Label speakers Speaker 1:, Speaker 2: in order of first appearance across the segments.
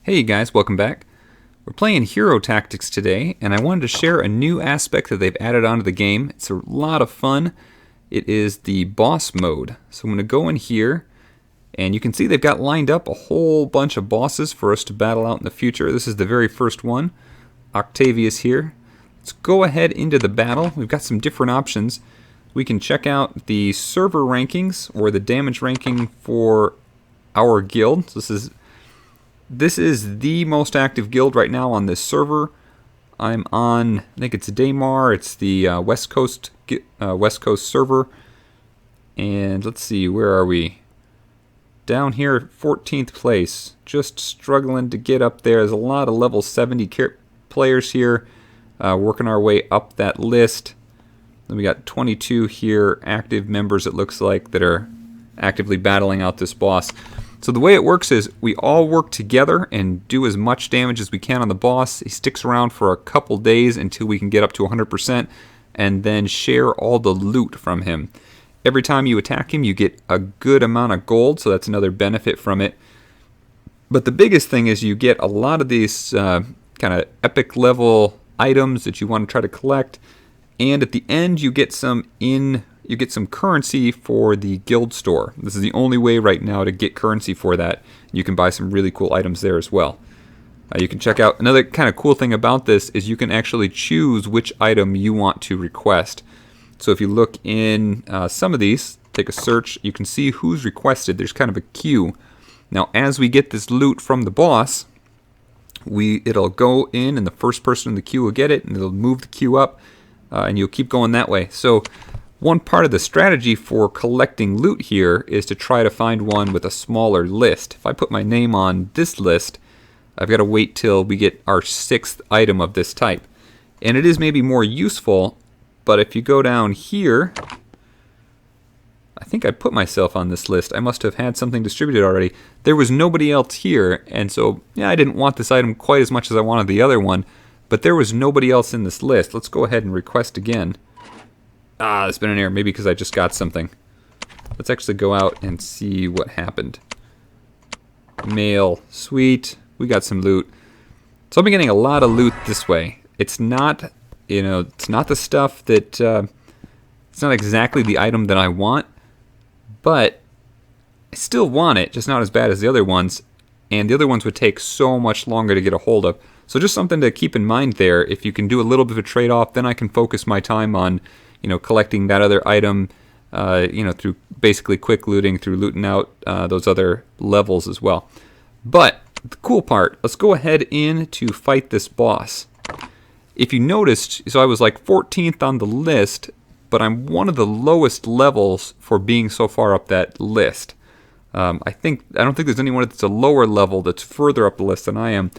Speaker 1: Hey guys, welcome back. We're playing Hero Tactics today, and I wanted to share a new aspect that they've added onto the game. It's a lot of fun. It is the boss mode. So I'm going to go in here, and you can see they've got lined up a whole bunch of bosses for us to battle out in the future. This is the very first one. Octavius here. Let's go ahead into the battle. We've got some different options. We can check out the server rankings, or the damage ranking for our guild. So this is the most active guild right now on this server. I'm on, I think it's Daymar. It's the West Coast server. And let's see, where are we? Down here at 14th place. Just struggling to get up there. There's a lot of level 70 players here. Working our way up that list. Then we got 22 here active members, it looks like, that are actively battling out this boss. So the way it works is we all work together and do as much damage as we can on the boss. He sticks around for a couple days until we can get up to 100% and then share all the loot from him. Every time you attack him, you get a good amount of gold, so that's another benefit from it. But the biggest thing is you get a lot of these kind of epic level items that you want to try to collect, and at the end you get some currency for the guild store. This is the only way right now to get currency for that. You can buy some really cool items there as well. You can check out another kind of cool thing about this is you can actually choose which item you want to request. So if you look in some of these, take a search, you can see who's requested. There's kind of a queue. Now as we get this loot from the boss, it'll go in and the first person in the queue will get it, and it'll move the queue up, and you'll keep going that way. So one part of the strategy for collecting loot here is to try to find one with a smaller list. If I put my name on this list, I've got to wait till we get our 6th item of this type. And it is maybe more useful, but if you go down here, I think I put myself on this list. I must have had something distributed already. There was nobody else here, and so yeah, I didn't want this item quite as much as I wanted the other one, but there was nobody else in this list. Let's go ahead and request again. There's been an error, maybe because I just got something. Let's actually go out and see what happened. Mail, sweet, we got some loot. So I've been getting a lot of loot this way. It's not, it's not the stuff that, it's not exactly the item that I want, but I still want it, just not as bad as the other ones, and the other ones would take so much longer to get a hold of. So just something to keep in mind there. If you can do a little bit of a trade-off, then I can focus my time on collecting that other item, through basically quick looting, through looting out those other levels as well. But the cool part, let's go ahead in to fight this boss. If you noticed, so I was like 14th on the list, but I'm one of the lowest levels for being so far up that list. I don't think there's anyone that's a lower level that's further up the list than I am,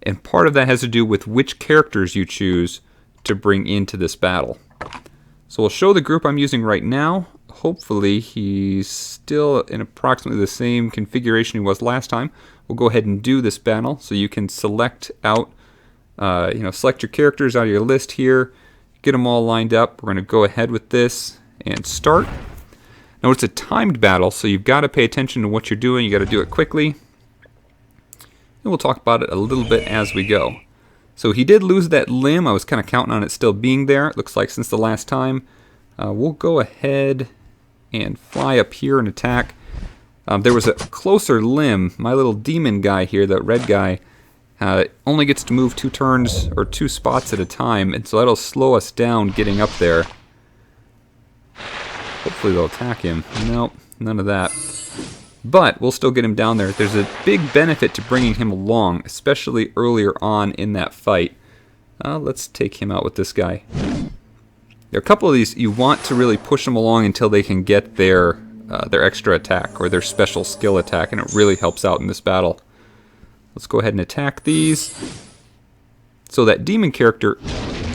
Speaker 1: and part of that has to do with which characters you choose to bring into this battle. So we'll show the group I'm using right now. Hopefully he's still in approximately the same configuration he was last time. We'll go ahead and do this battle. So you can select out, select your characters out of your list here. Get them all lined up. We're going to go ahead with this and start. Now it's a timed battle, so you've got to pay attention to what you're doing. You got to do it quickly. And we'll talk about it a little bit as we go. So he did lose that limb. I was kind of counting on it still being there. It looks like since the last time. We'll go ahead and fly up here and attack. There was a closer limb. My little demon guy here, that red guy, only gets to move 2 turns or 2 spots at a time, and so that'll slow us down getting up there. Hopefully they'll attack him. Nope, none of that. But we'll still get him down there. There's a big benefit to bringing him along, especially earlier on in that fight. Let's take him out with this guy. There are a couple of these, you want to really push them along until they can get their extra attack or their special skill attack, and it really helps out in this battle. Let's go ahead and attack these. So that demon character,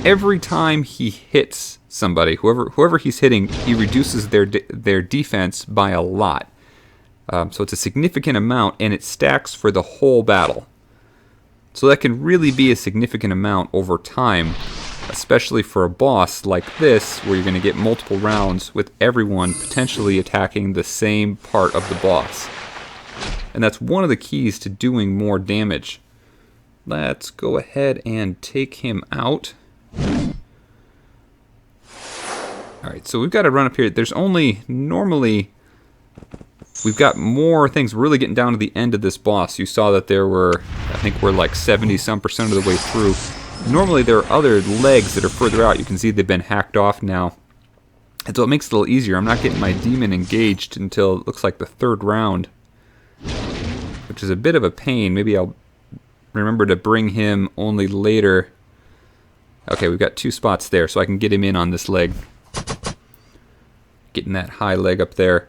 Speaker 1: every time he hits somebody, whoever he's hitting, he reduces their defense by a lot. So it's a significant amount, and it stacks for the whole battle. So that can really be a significant amount over time, especially for a boss like this, where you're going to get multiple rounds with everyone potentially attacking the same part of the boss. And that's one of the keys to doing more damage. let's go ahead and take him out. Alright, so we've got to run up here. There's only, normally, we've got more things. We're really getting down to the end of this boss. You saw that there were, I think we're like 70-some% of the way through. Normally there are other legs that are further out. You can see they've been hacked off now. And so it makes it a little easier. I'm not getting my demon engaged until it looks like the third round, which is a bit of a pain. Maybe I'll remember to bring him only later. Okay, we've got 2 spots there, so I can get him in on this leg. Getting that high leg up there.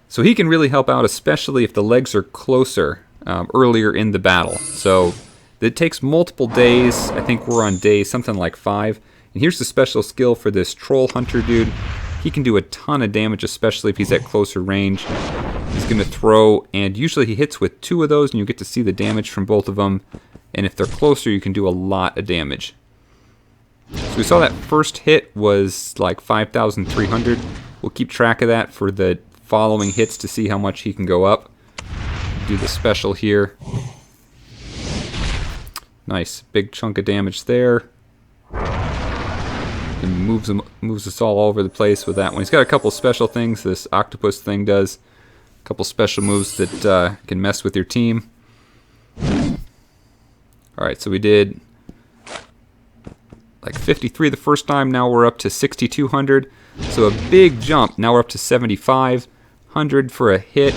Speaker 1: So he can really help out, especially if the legs are closer earlier in the battle. So it takes multiple days. I think we're on day something like 5. And here's the special skill for this troll hunter dude. He can do a ton of damage, especially if he's at closer range. He's going to throw, and usually he hits with 2 of those, and you get to see the damage from both of them. And if they're closer, you can do a lot of damage. So we saw that first hit was like 5,300. We'll keep track of that for the following hits to see how much he can go up. Do the special here. Nice, big chunk of damage there. And moves us all over the place with that one. He's got a couple special things this octopus thing does. A couple special moves that can mess with your team. Alright, so we did like 53 the first time. Now we're up to 6,200. So a big jump. Now we're up to 7,500 for a hit.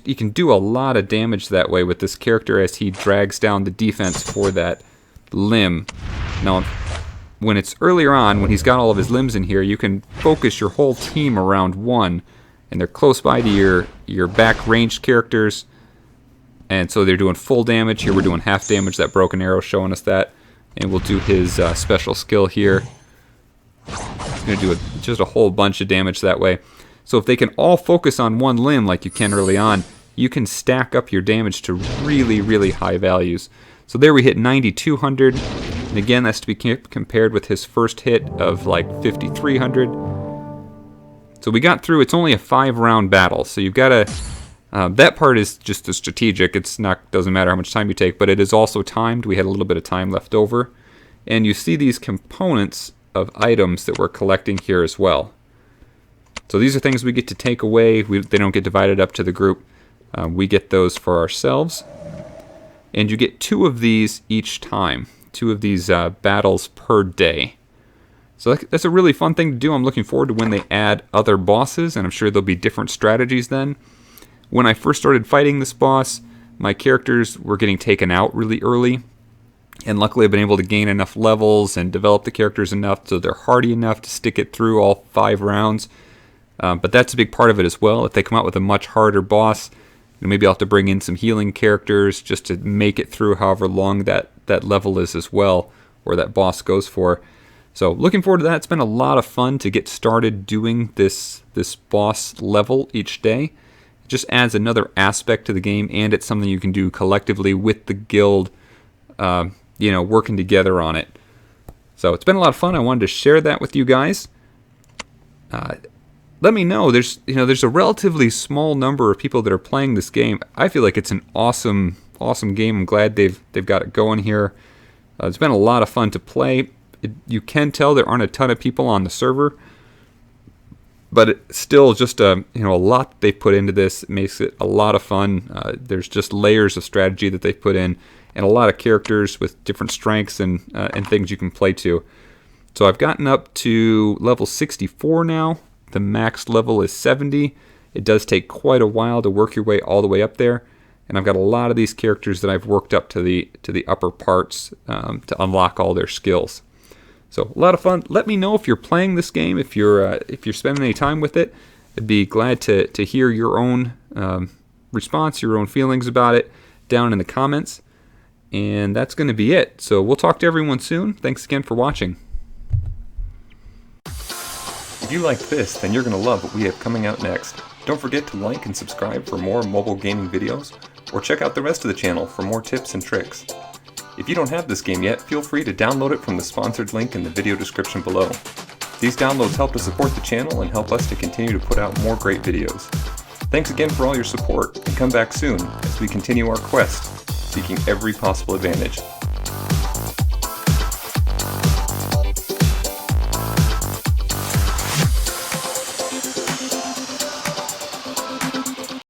Speaker 1: You can do a lot of damage that way with this character as he drags down the defense for that limb. Now, when it's earlier on, when he's got all of his limbs in here, you can focus your whole team around one, and they're close by to your back ranged characters, and so they're doing full damage. Here we're doing half damage. That broken arrow showing us that, and we'll do his special skill here. He's going to do just a whole bunch of damage that way. So if they can all focus on one limb like you can early on, you can stack up your damage to really, really high values. So there we hit 9,200. And again, that's to be compared with his first hit of like 5,300. So we got through. It's only a 5-round battle. So you've got to... that part is just a strategic. It's not, doesn't matter how much time you take, but it is also timed. We had a little bit of time left over. And you see these components of items that we're collecting here as well. So these are things we get to take away. They don't get divided up to the group. We get those for ourselves. And you get 2 of these each time. 2 of these battles per day. So that's a really fun thing to do. I'm looking forward to when they add other bosses, and I'm sure there'll be different strategies then. When I first started fighting this boss, my characters were getting taken out really early. And luckily I've been able to gain enough levels and develop the characters enough so they're hardy enough to stick it through all 5 rounds. But that's a big part of it as well. If they come out with a much harder boss, maybe I'll have to bring in some healing characters just to make it through however long that level is as well, or that boss goes for. So looking forward to that. It's been a lot of fun to get started doing this boss level each day. It just adds another aspect to the game, and it's something you can do collectively with the guild, working together on it. So it's been a lot of fun. I wanted to share that with you guys. Let me know. There's a relatively small number of people that are playing this game. I feel like it's an awesome game. I'm glad they've got it going here. It's been a lot of fun to play. You can tell there aren't a ton of people on the server, but it's still just a lot that they've put into this. It makes it a lot of fun. There's just layers of strategy that they've put in, and a lot of characters with different strengths and things you can play to. So I've gotten up to level 64 now. The max level is 70. It does take quite a while to work your way all the way up there, and I've got a lot of these characters that I've worked up to the upper parts to unlock all their skills. So a lot of fun. Let me know if you're playing this game, if you're spending any time with it. I'd be glad to hear your own response, your own feelings about it down in the comments. And that's going to be it. So we'll talk to everyone soon. Thanks again for watching.
Speaker 2: If you liked this, then you're going to love what we have coming out next. Don't forget to like and subscribe for more mobile gaming videos, or check out the rest of the channel for more tips and tricks. If you don't have this game yet, feel free to download it from the sponsored link in the video description below. These downloads help to support the channel and help us to continue to put out more great videos. Thanks again for all your support, and come back soon as we continue our quest seeking every possible advantage.